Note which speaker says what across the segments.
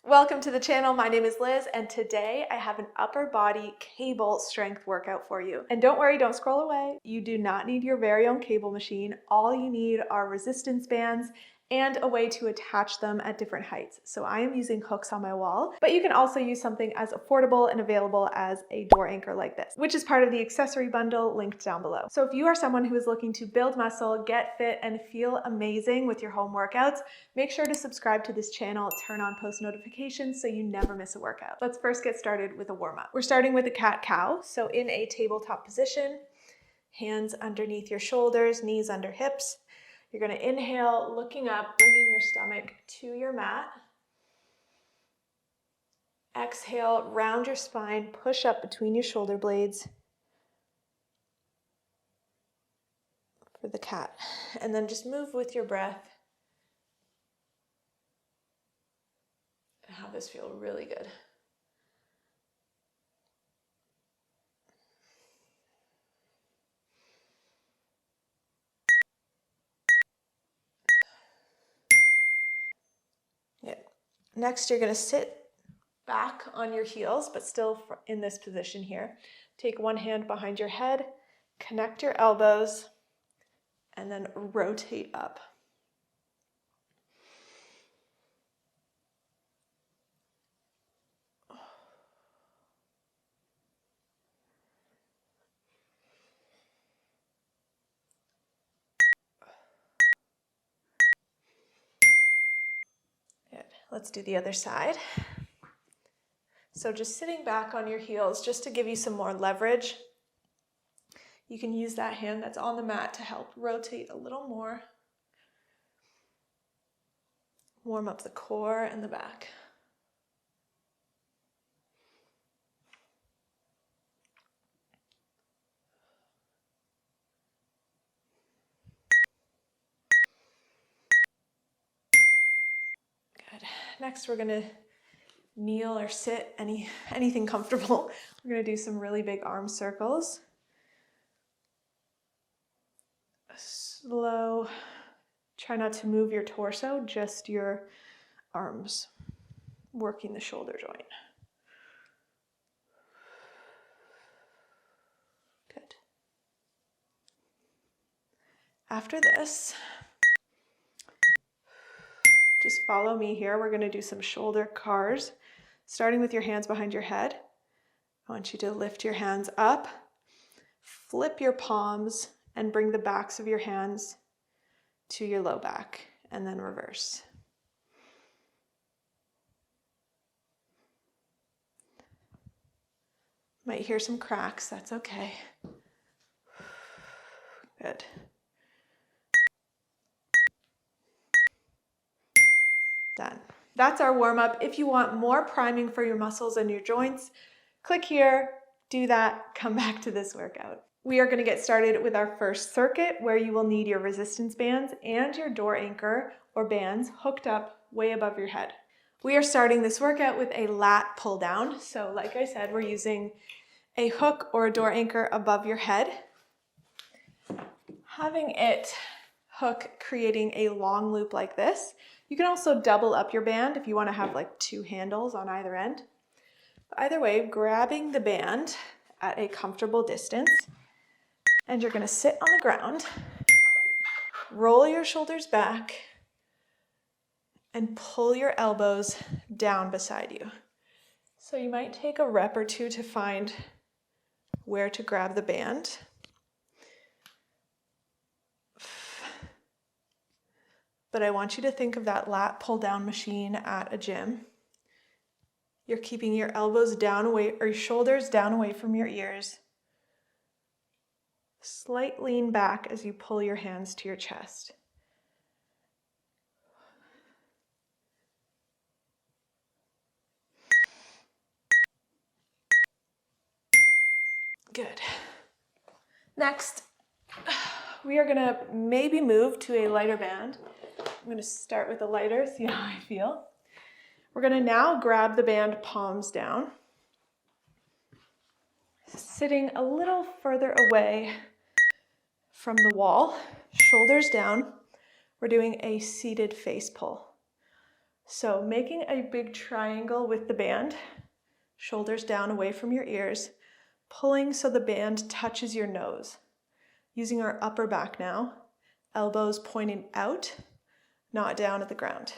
Speaker 1: Welcome to the channel. My name is Liz, and today I have an upper body cable strength workout for you. And don't worry, don't scroll away. You do not need your very own cable machine. All you need are resistance bands and a way to attach them at different heights. So I am using hooks on my wall, but you can also use something as affordable and available as a door anchor like this, which is part of the accessory bundle linked down below. So if you are someone who is looking to build muscle, get fit, and feel amazing with your home workouts, make sure to subscribe to this channel, turn on post notifications so you never miss a workout. Let's first get started with a warm-up. We're starting with a cat-cow. So in a tabletop position, hands underneath your shoulders, knees under hips. You're gonna inhale, looking up, bringing your stomach to your mat. Exhale, round your spine, push up between your shoulder blades for the cat. And then just move with your breath. And have this feel really good. Good. Next, you're gonna sit back on your heels, but still in this position here. Take one hand behind your head, connect your elbows, and then rotate up. Good. Let's do the other side. So just sitting back on your heels, just to give you some more leverage. You can use that hand that's on the mat to help rotate a little more. Warm up the core and the back. Good. Next, we're gonna kneel or sit, anything comfortable. We're gonna do some really big arm circles. Slow. Try not to move your torso, just your arms, working the shoulder joint. Good. After this, just follow me here. We're going to do some shoulder cars, starting with your hands behind your head. I want you to lift your hands up, flip your palms, and bring the backs of your hands to your low back, and then reverse. Might hear some cracks, that's okay. Good. Done. That's our warm-up. If you want more priming for your muscles and your joints, click here, do that, come back to this workout. We are going to get started with our first circuit, where you will need your resistance bands and your door anchor or bands hooked up way above your head. We are starting this workout with a lat pull down. So like I said, we're using a hook or a door anchor above your head. Having it hook creating a long loop like this. You can also double up your band if you want to have like two handles on either end. Either way, grabbing the band at a comfortable distance, and you're going to sit on the ground, roll your shoulders back, and pull your elbows down beside you. So you might take a rep or two to find where to grab the band. But I want you to think of that lat pull down machine at a gym. You're keeping your elbows down away, or your shoulders down away from your ears. Slight lean back as you pull your hands to your chest. Good. Next, we are gonna maybe move to a lighter band. I'm gonna start with a lighter, see how I feel. We're gonna now grab the band palms down, sitting a little further away from the wall, shoulders down. We're doing a seated face pull. So making a big triangle with the band, shoulders down away from your ears, pulling so the band touches your nose. Using our upper back now, elbows pointing out, not down at the ground.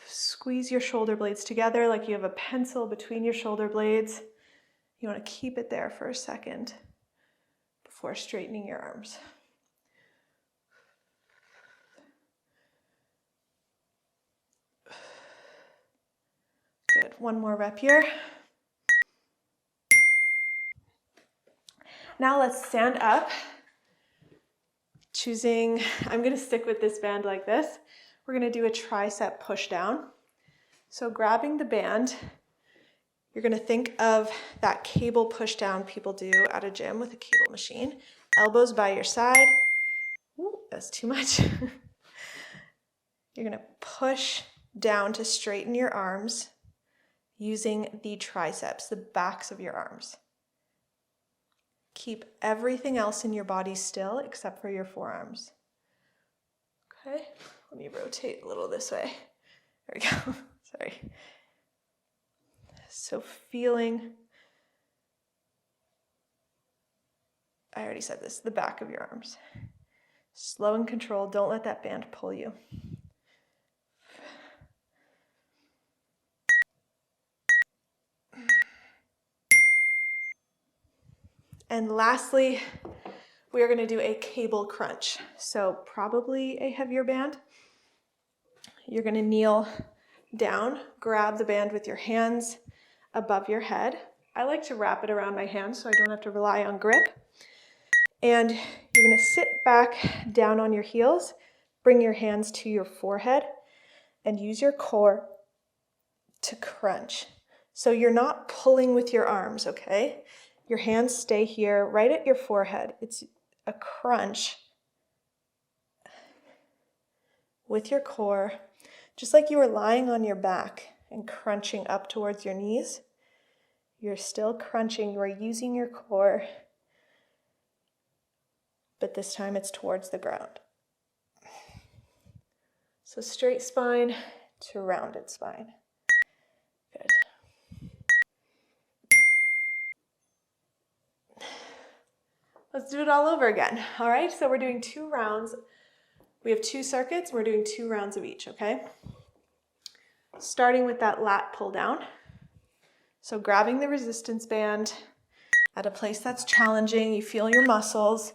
Speaker 1: Squeeze your shoulder blades together like you have a pencil between your shoulder blades. You want to keep it there for a second before straightening your arms. Good, one more rep here. Now let's stand up. I'm gonna stick with this band like this. We're gonna do a tricep push down. So grabbing the band, you're gonna think of that cable push down people do at a gym with a cable machine. Elbows by your side. Ooh, that's too much. You're gonna push down to straighten your arms using the triceps, the backs of your arms. Keep everything else in your body still except for your forearms. Okay, let me rotate a little this way. There we go, sorry. So feeling, I already said this, the back of your arms. Slow and controlled, don't let that band pull you. And lastly, we are going to do a cable crunch. So probably a heavier band. You're going to kneel down, grab the band with your hands above your head. I like to wrap it around my hands so I don't have to rely on grip. And you're going to sit back down on your heels, bring your hands to your forehead, and use your core to crunch. So you're not pulling with your arms, okay? Your hands stay here right at your forehead. It's a crunch with your core, just like you were lying on your back and crunching up towards your knees. You're still crunching, you are using your core, but this time it's towards the ground. So straight spine to rounded spine. Good. Let's do it all over again. All right, so we're doing 2 rounds. We have 2 circuits. We're doing 2 rounds of each, okay? Starting with that lat pull down. So grabbing the resistance band at a place that's challenging. You feel your muscles,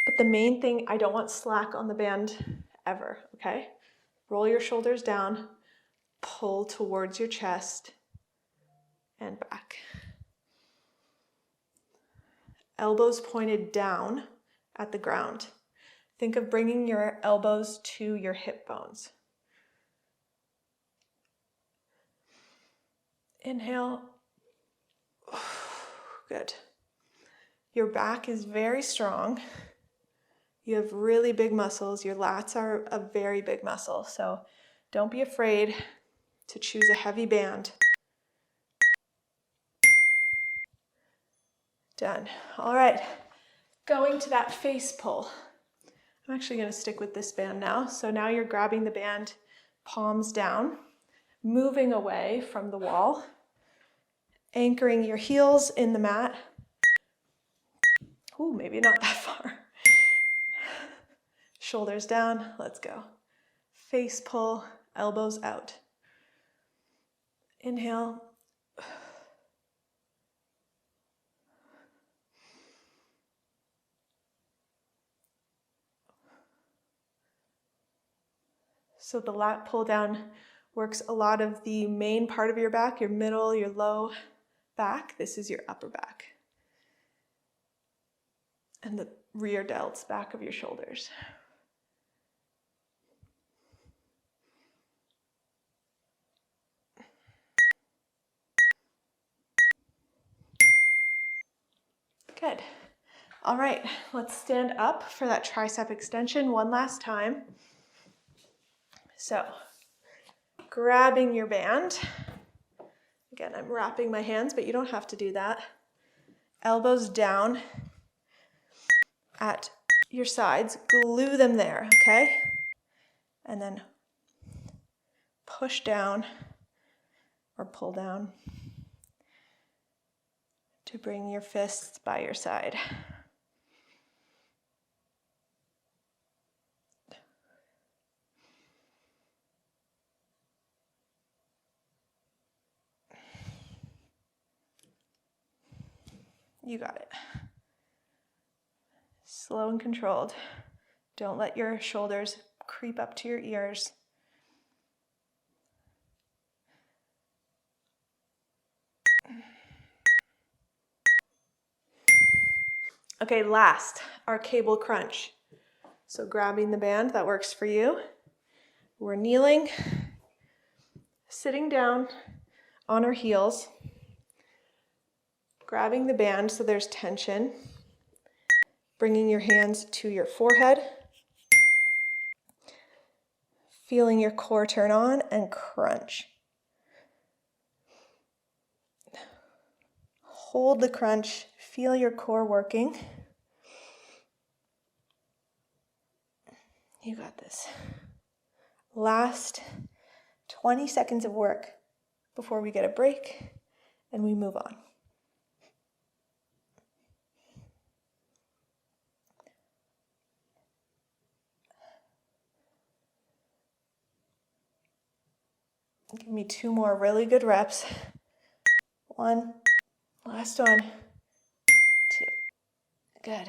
Speaker 1: but the main thing, I don't want slack on the band ever, okay? Roll your shoulders down, pull towards your chest and back. Elbows pointed down at the ground. Think of bringing your elbows to your hip bones. Inhale. Good. Your back is very strong. You have really big muscles. Your lats are a very big muscle, so don't be afraid to choose a heavy band. Done. All right, going to that face pull. I'm actually going to stick with this band now. So now you're grabbing the band, palms down, moving away from the wall, anchoring your heels in the mat. Ooh, maybe not that far. Shoulders down, let's go. Face pull, elbows out. Inhale. So the lat pull down works a lot of the main part of your back, your middle, your low back. This is your upper back. And the rear delts, back of your shoulders. Good. All right, let's stand up for that tricep extension one last time. So, grabbing your band. Again, I'm wrapping my hands, but you don't have to do that. Elbows down at your sides. Glue them there, okay? And then push down or pull down to bring your fists by your side. You got it. Slow and controlled. Don't let your shoulders creep up to your ears. Okay, last, our cable crunch. So grabbing the band that works for you. We're kneeling, sitting down on our heels, grabbing the band so there's tension, bringing your hands to your forehead, feeling your core turn on and crunch. Hold the crunch, feel your core working. You got this. Last 20 seconds of work before we get a break and we move on. Give me 2 more really good reps. 1, last one, 2. Good.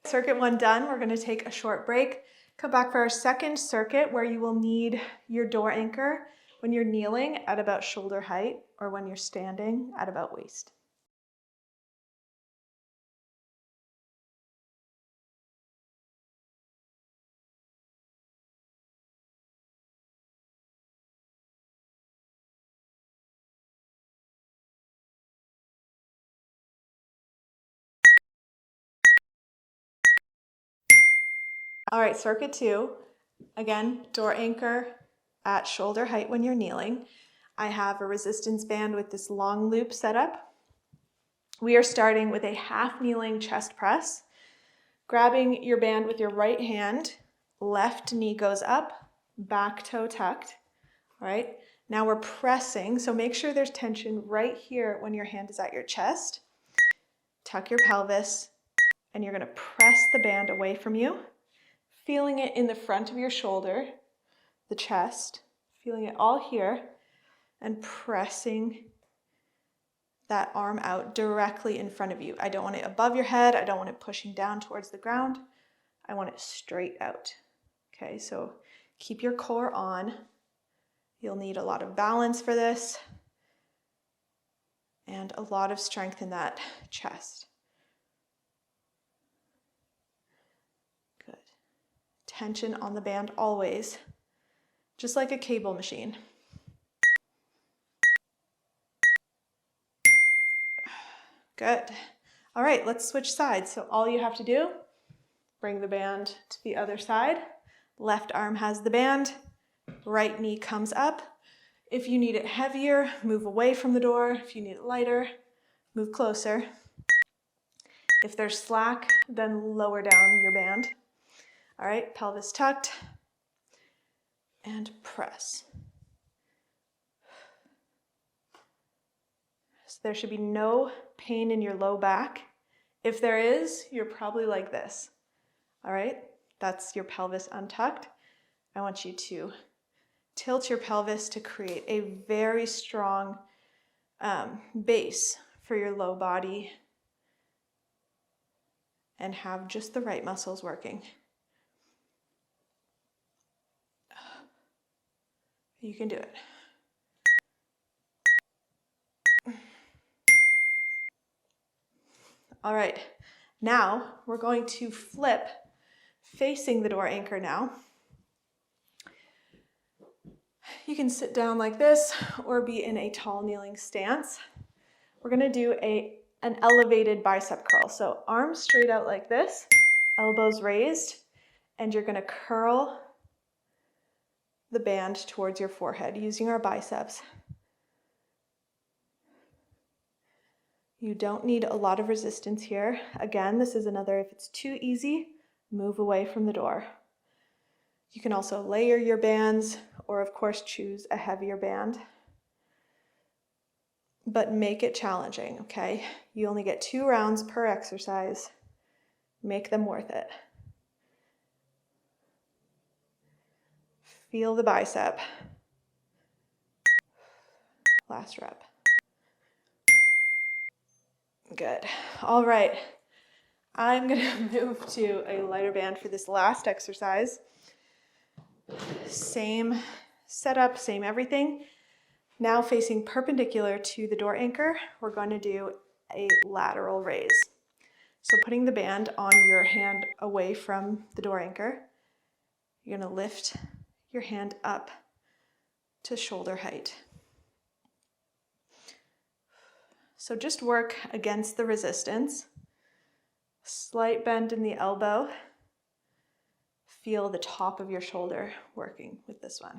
Speaker 1: Circuit 1 done. We're going to take a short break. Come back for our second circuit where you will need your door anchor when you're kneeling at about shoulder height or when you're standing at about waist. All right, circuit 2. Again, door anchor at shoulder height when you're kneeling. I have a resistance band with this long loop set up. We are starting with a half kneeling chest press. Grabbing your band with your right hand, left knee goes up, back toe tucked. All right, now we're pressing, so make sure there's tension right here when your hand is at your chest. Tuck your pelvis, and you're going to press the band away from you, feeling it in the front of your shoulder, the chest, feeling it all here, and pressing that arm out directly in front of you. I don't want it above your head. I don't want it pushing down towards the ground. I want it straight out. Okay, so keep your core on. You'll need a lot of balance for this and a lot of strength in that chest. Good. Tension on the band always, just like a cable machine. Good. All right, let's switch sides. So all you have to do, bring the band to the other side. Left arm has the band, right knee comes up. If you need it heavier, move away from the door. If you need it lighter, move closer. If there's slack, then lower down your band. All right, pelvis tucked and press. So there should be no pain in your low back. If there is, you're probably like this. All right, that's your pelvis untucked. I want you to tilt your pelvis to create a very strong base for your low body and have just the right muscles working. You can do it. All right, now we're going to flip facing the door anchor now. You can sit down like this or be in a tall kneeling stance. We're gonna do an elevated bicep curl. So arms straight out like this, elbows raised, and you're gonna curl the band towards your forehead using our biceps. You don't need a lot of resistance here. Again, this is another, if it's too easy, move away from the door. You can also layer your bands, or of course choose a heavier band, but make it challenging, okay? You only get 2 rounds per exercise. Make them worth it. Feel the bicep. Last rep. Good. All right. I'm gonna move to a lighter band for this last exercise. Same setup, same everything. Now facing perpendicular to the door anchor, we're going to do a lateral raise. So putting the band on your hand away from the door anchor, you're going to lift your hand up to shoulder height. So just work against the resistance. Slight bend in the elbow. Feel the top of your shoulder working with this one.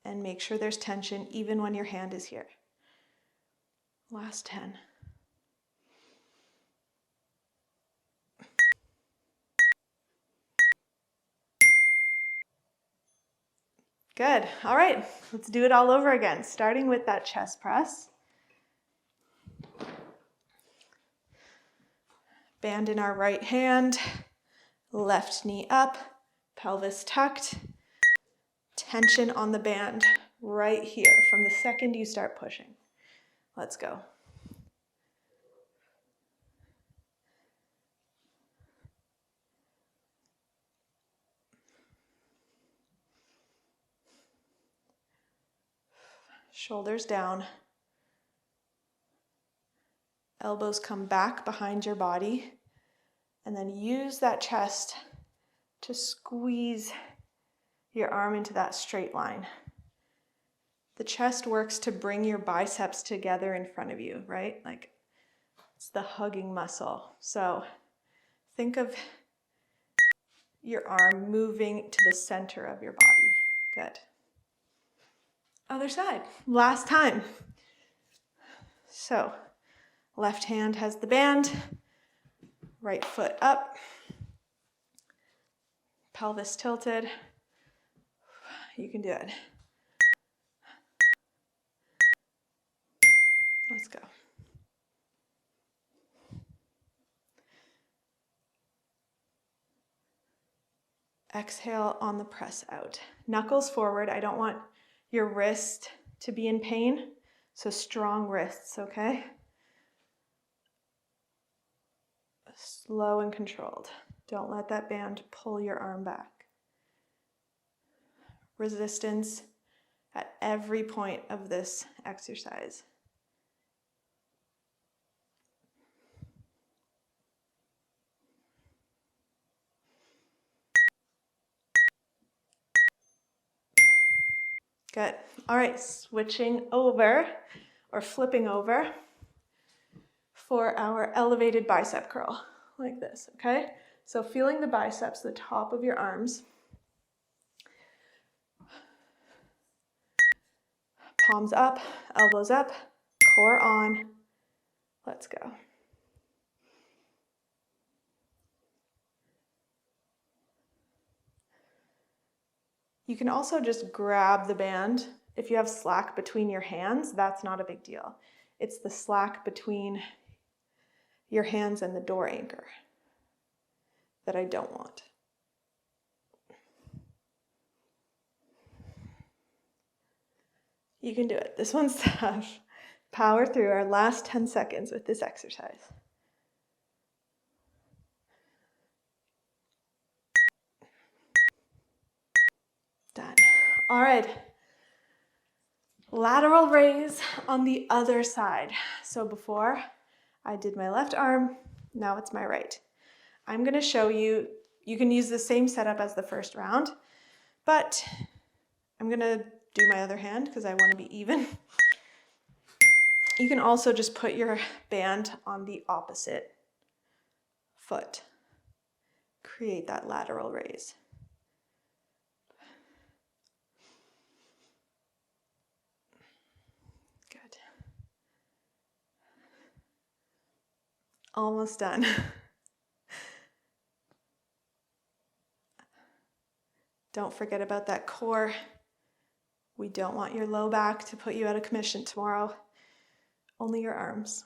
Speaker 1: And make sure there's tension even when your hand is here. Last 10. Good. All right, let's do it all over again, starting with that chest press. Band in our right hand, left knee up, pelvis tucked. Tension on the band right here from the second you start pushing. Let's go. Shoulders down. Elbows come back behind your body. And then use that chest to squeeze your arm into that straight line. The chest works to bring your biceps together in front of you, right? Like it's the hugging muscle. So think of your arm moving to the center of your body. Good. Other side. Last time. So left hand has the band, right foot up, pelvis tilted. You can do it. Let's go. Exhale on the press out. Knuckles forward. I don't want your wrist to be in pain, so strong wrists, okay? Slow and controlled. Don't let that band pull your arm back. Resistance at every point of this exercise. Good. All right, switching over or flipping over for our elevated bicep curl, like this, okay? So feeling the biceps, the top of your arms. Palms up, elbows up, core on. Let's go. You can also just grab the band. If you have slack between your hands, that's not a big deal. It's the slack between your hands and the door anchor that I don't want. You can do it. This one's tough. Power through our last 10 seconds with this exercise. Done. All right. Lateral raise on the other side. So before I did my left arm, now it's my right. I'm going to show you, you can use the same setup as the first round, but I'm going to do my other hand because I want to be even. You can also just put your band on the opposite foot. Create that lateral raise. Good. Almost done. Don't forget about that core. We don't want your low back to put you out of commission tomorrow. Only your arms.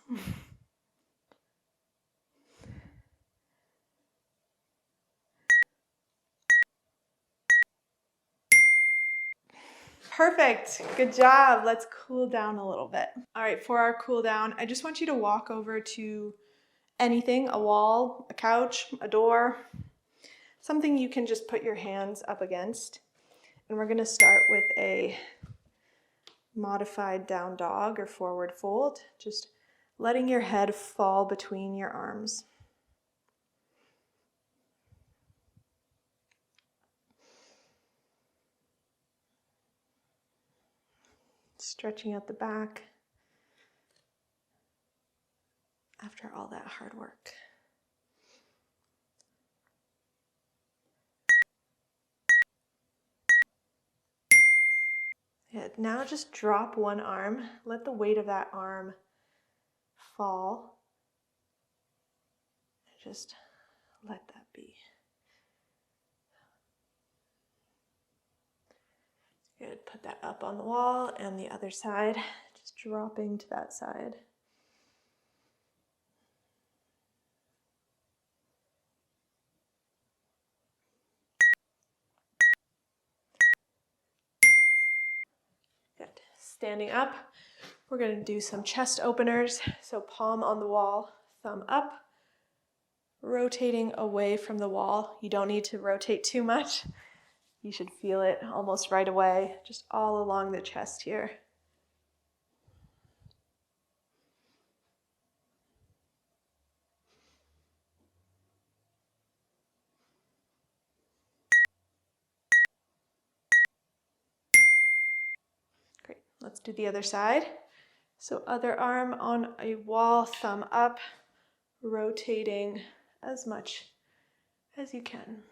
Speaker 1: Perfect. Good job. Let's cool down a little bit. All right, for our cool down, I just want you to walk over to anything, a wall, a couch, a door, something you can just put your hands up against. And we're going to start with a modified down dog or forward fold, just letting your head fall between your arms. Stretching out the back after all that hard work. Good. Now just drop one arm. Let the weight of that arm fall. Just let that be. Good. Put that up on the wall and the other side, just dropping to that side. Good. Standing up, we're going to do some chest openers. So palm on the wall, thumb up, rotating away from the wall. You don't need to rotate too much. You should feel it almost right away, just all along the chest here. Great, let's do the other side. So other arm on a wall, thumb up, rotating as much as you can.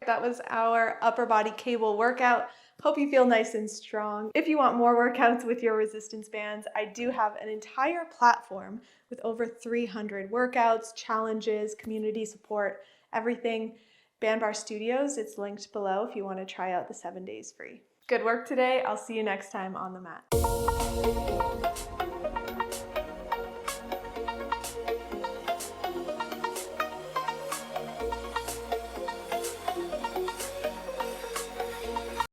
Speaker 1: That was our upper body cable workout. Hope you feel nice and strong. If you want more workouts with your resistance bands, I do have an entire platform with over 300 workouts, challenges, community support, everything. Band Bar Studios, it's linked below if you want to try out the 7 days free. Good work today. I'll see you next time on the mat.